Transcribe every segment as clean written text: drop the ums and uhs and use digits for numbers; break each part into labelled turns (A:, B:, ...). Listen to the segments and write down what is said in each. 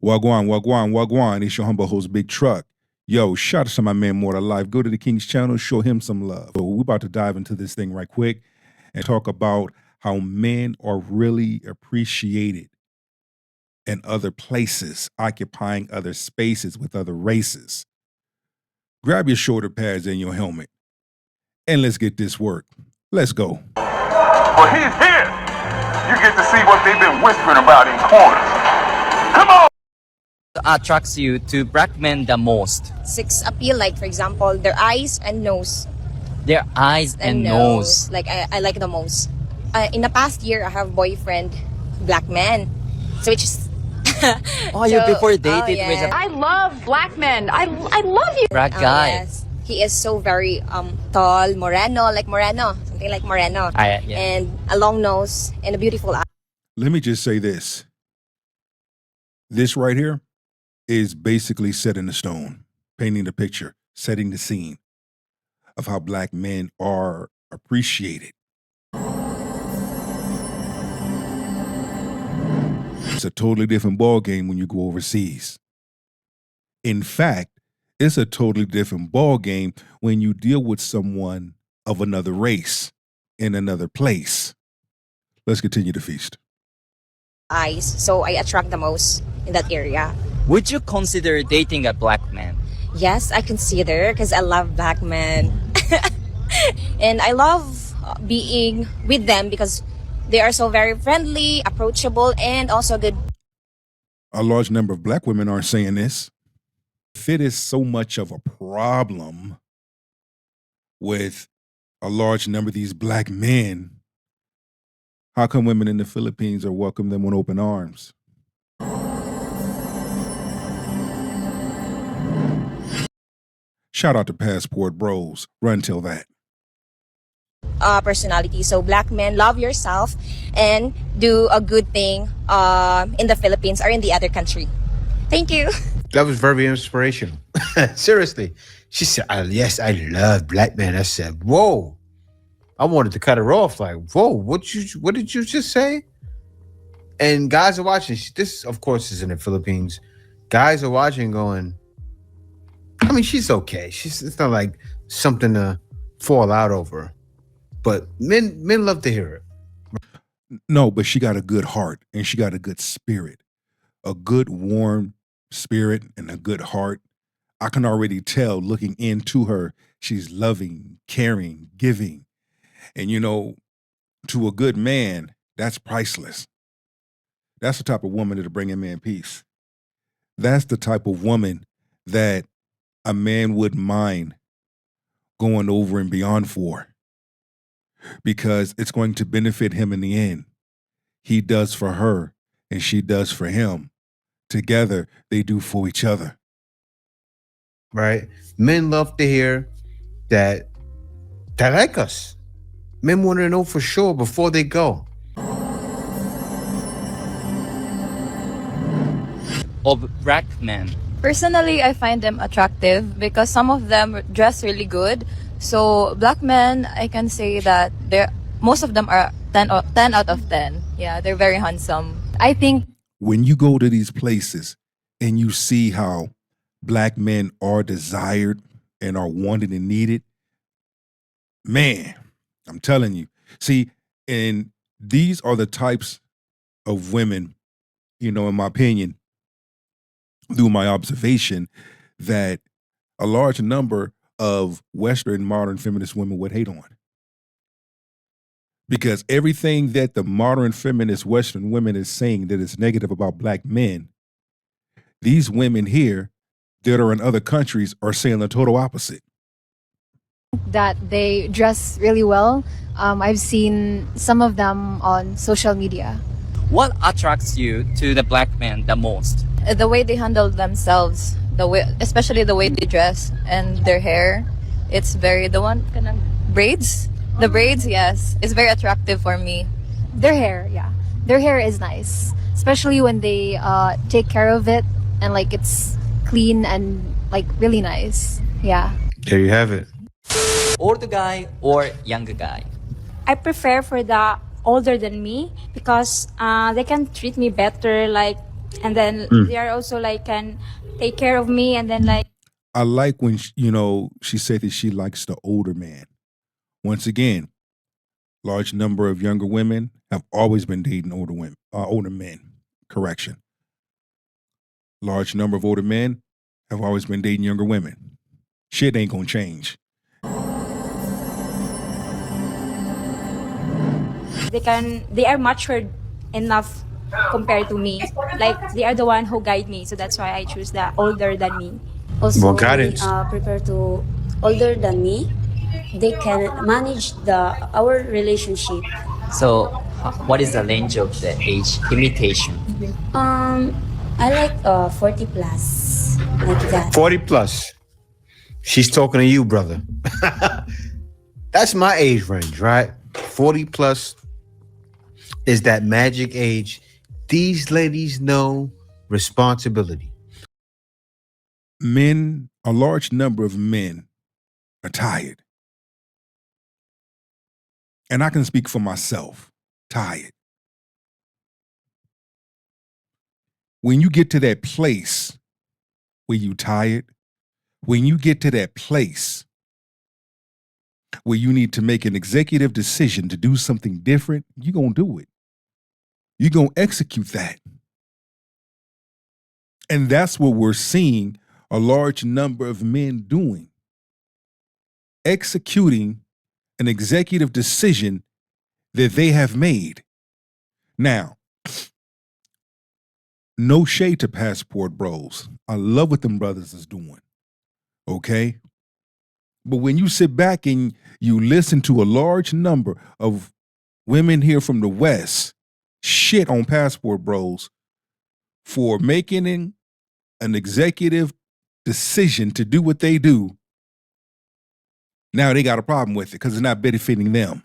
A: Wagwan, wagwan, wagwan. It's your humble host, Big Truck. Yo, shout out to my man, More Life. Go to the King's channel, show him some love. So we're about to dive into this thing right quick and talk about how men are really appreciated in other places, occupying other spaces with other races. Grab your shoulder pads and your helmet, and let's get this work. Let's go.
B: Well, he's here. You get to see what they've been whispering about in corners. Come on!
C: Attracts you to black men the most?
D: Sex appeal, like for example, their eyes and nose.
C: Their eyes and nose.
D: Like I like the most. In the past year, I have boyfriend, black man. So which is...
C: Oh, you before dated
D: yes.
C: with a
E: I love black men. I love you.
C: black guy.
D: Yes. He is so very tall, moreno, something like moreno.
C: Yeah.
D: And a long nose and a beautiful eye.
A: Let me just say this. This right here is basically set in the stone, painting the picture, setting the scene of how black men are appreciated. It's a totally different ball game when you go overseas. In fact, it's a totally different ball game when you deal with someone of another race in another place. Let's continue the feast.
D: Eyes, so I attract the most in that area.
C: Would you consider dating a black man?
D: Yes, I consider because I love black men. And I love being with them because they are so very friendly, approachable, and also good.
A: A large number of black women aren't saying this. If it is so much of a problem with a large number of these black men, how come women in the Philippines are welcoming them with open arms? Shout out to Passport Bros. Run till that.
D: Personality. So black men, love yourself and do a good thing in the Philippines or in the other country. Thank you.
F: That was very inspirational. Seriously. She said, yes, I love black men. I said, whoa. I wanted to cut her off like, whoa, what did you just say? And guys are watching. This, of course, is in the Philippines. Guys are watching going, I mean, she's okay. It's not like something to fall out over. But men love to hear it.
A: No, but she got a good heart and she got a good spirit. A good, warm spirit and a good heart. I can already tell looking into her, she's loving, caring, giving. And you know, to a good man, that's priceless. That's the type of woman that'll bring a man peace. That's the type of woman that a man wouldn't mind going over and beyond for, because it's going to benefit him in the end. He does for her and she does for him. Together, they do for each other.
F: Right? Men love to hear that they like us. Men want to know for sure before they go.
C: Of black men?
E: Personally, I find them attractive because some of them dress really good. So black men, I can say that most of them are 10 out of 10. Yeah, they're very handsome. I think
A: when you go to these places and you see how black men are desired and are wanted and needed, man, I'm telling you. See, and these are the types of women, you know, in my opinion, through my observation, that a large number of Western modern feminist women would hate on. Because everything that the modern feminist Western women is saying that is negative about black men, these women here that are in other countries are saying the total opposite.
G: That they dress really well. I've seen some of them on social media.
C: What attracts you to the black men the most?
E: the way they handle themselves, especially the way they dress and their hair, it's very braids. The braids, yes, it's very attractive for me.
G: Their hair, yeah. Their hair is nice, especially when they take care of it and like it's clean and like really nice. Yeah.
F: There you have it.
C: Older guy or younger guy?
H: I prefer for the older than me because they can treat me better, like and then they are also like can take care of me, and then like
A: I like when she said that she likes the older man. Once again, large number of younger women have always been dating older men. Correction. Large number of older men have always been dating younger women. Shit ain't gonna change.
H: they are matured enough compared to me. Like they are the one who guide me, so that's why I choose the older than me.
F: Well,
I: Also,
F: got
I: they
F: it.
I: prefer to older than me. They can manage our relationship.
C: So, what is the range of the age limitation?
I: Um, I like 40 plus, like that.
F: 40 plus. She's talking to you, brother. That's my age range, right? 40 plus is that magic age. These ladies know responsibility.
A: A large number of men are tired. And I can speak for myself, tired. When you get to that place where you tired, when you get to that place where you need to make an executive decision to do something different, you're going to do it. You're going to execute that. And that's what we're seeing a large number of men doing. Executing an executive decision that they have made. Now, no shade to passport bros. I love what them brothers is doing. Okay? But when you sit back and you listen to a large number of women here from the West shit on passport bros for making an executive decision to do what they do, now they got a problem with it because it's not benefiting them.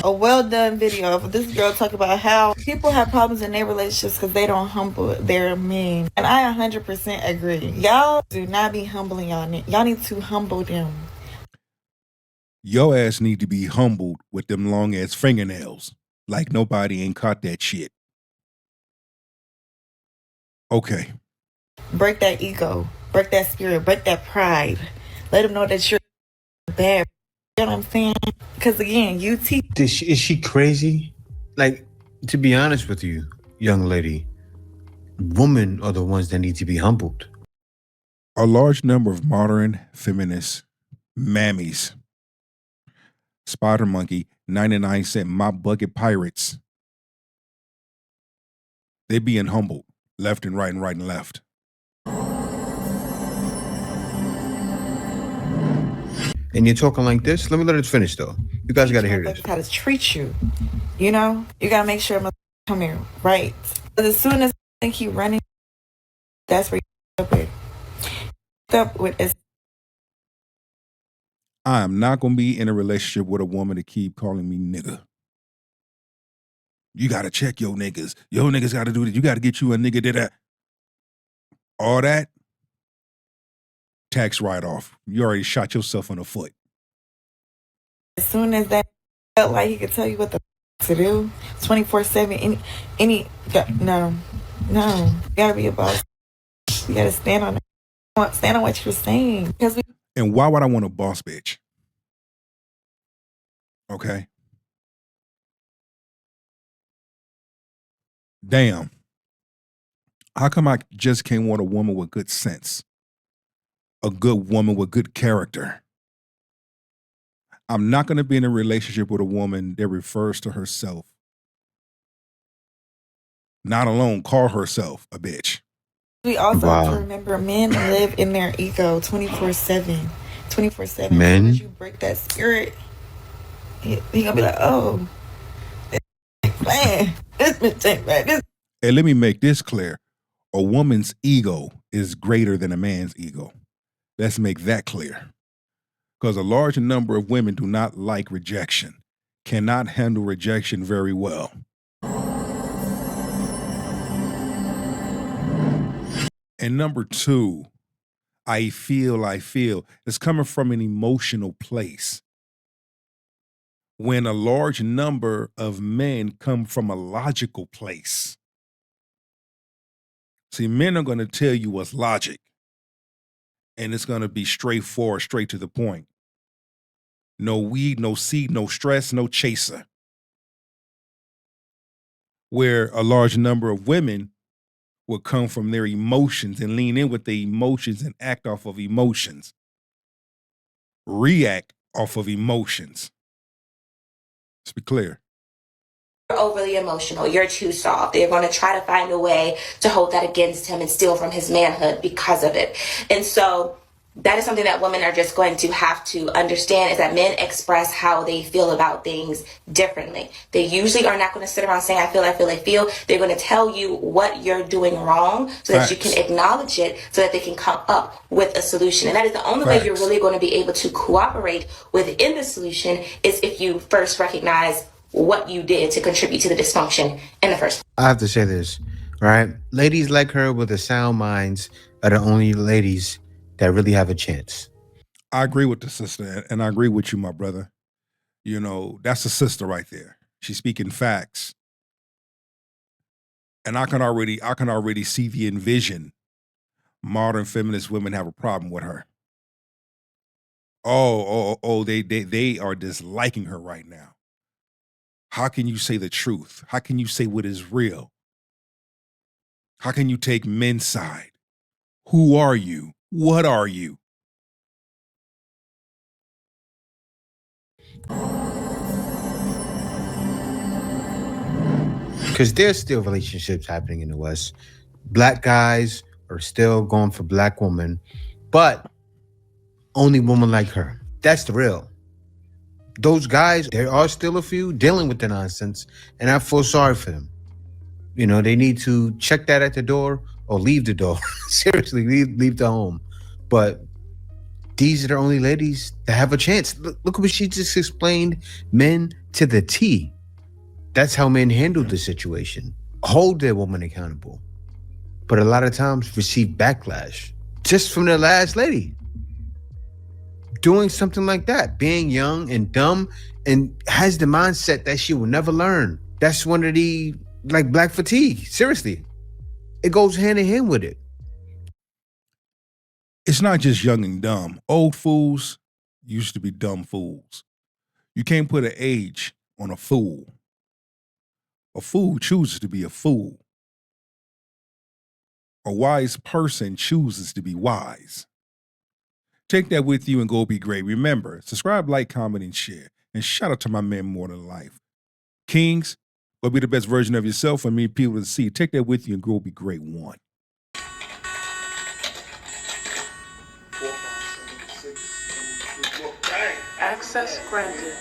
J: A well done video of this girl talking about how people have problems in their relationships because they don't humble their men. And I 100% agree. Y'all do not be humbling y'all need to humble them.
A: Your ass need to be humbled with them long ass fingernails. Like nobody ain't caught that shit. Okay.
J: Break that ego. Break that spirit. Break that pride. Let them know that you're bad. You know what I'm saying? Because again,
F: Is she crazy? Like, to be honest with you, young lady, women are the ones that need to be humbled.
A: A large number of modern feminist mammies, Spider Monkey, 99-cent Mop Bucket Pirates, they being humbled left and right and right and left.
F: And you're talking like this? Let us finish, though. You guys got to hear this.
J: how to treat you. You know? You got to make sure come here right. Because as soon as I think you running, that's where you up with.
A: I am not going to be in a relationship with a woman to keep calling me nigga. You got to check your niggas. Your niggas got to do that. You got to get you a nigga that. All that, tax write-off. You already shot yourself in the foot.
J: As soon as that felt like he could tell you what the to do, 24/7, no. You gotta be a boss. You gotta stand on what you're saying.
A: And why would I want a boss bitch? Okay. Damn. How come I just can't want a woman with good sense? A good woman with good character. I'm not going to be in a relationship with a woman that refers to herself, not alone call herself a bitch.
J: We also have to remember men live in their ego 24/7. 24/7.
F: Men?
J: As soon as you break that spirit, he gonna be like, oh, man, this bitch ain't bad.
A: And let me make this clear. A woman's ego is greater than a man's ego. Let's make that clear. Because a large number of women do not like rejection, cannot handle rejection very well. And number two, I feel, it's coming from an emotional place. when a large number of men come from a logical place. See, men are going to tell you what's logic, and it's going to be straightforward, straight to the point. No weed, no seed, no stress, no chaser. Where a large number of women will come from their emotions and lean in with their emotions and act off of emotions, react off of emotions. Let's be clear.
K: You're overly emotional. You're too soft. They're going to try to find a way to hold that against him and steal from his manhood because of it. And so that is something that women are just going to have to understand, is that men express how they feel about things differently. They usually are not going to sit around saying, I feel, I feel. They're going to tell you what you're doing wrong so that you can acknowledge it, so that they can come up with a solution. And that is the only way you're really going to be able to cooperate within the solution, is if you first recognize what you did to contribute to the dysfunction in the first place.
F: I have to say this, right? Ladies like her with the sound minds are the only ladies that really have a chance.
A: I agree with the sister, and I agree with you, my brother. You know, that's a sister right there. She's speaking facts. And I can already see the envision. Modern feminist women have a problem with her. They are disliking her right now. How can you say the truth? How can you say what is real? How can you take men's side? Who are you? What are you?
F: Because there's still relationships happening in the West. Black guys are still going for black women, but only women like her. That's the real. Those guys, there are still a few dealing with the nonsense, and I feel sorry for them. You know, they need to check that at the door or leave the door. Seriously, leave the home. But these are the only ladies that have a chance. Look what she just explained, men to the T. That's how men handle the situation. Hold their woman accountable. But a lot of times receive backlash just from their last lady. Doing something like that, being young and dumb, and has the mindset that she will never learn. That's one of the, like, black fatigue. Seriously. It goes hand in hand with it.
A: It's not just young and dumb. Old fools used to be dumb fools. You can't put an age on a fool. A fool chooses to be a fool. A wise person chooses to be wise. Take that with you and go be great. Remember, subscribe, like, comment, and share. And shout out to my man More Than Life. Kings, go be the best version of yourself and meet people to see. Take that with you and go be great. One.
L: Access granted.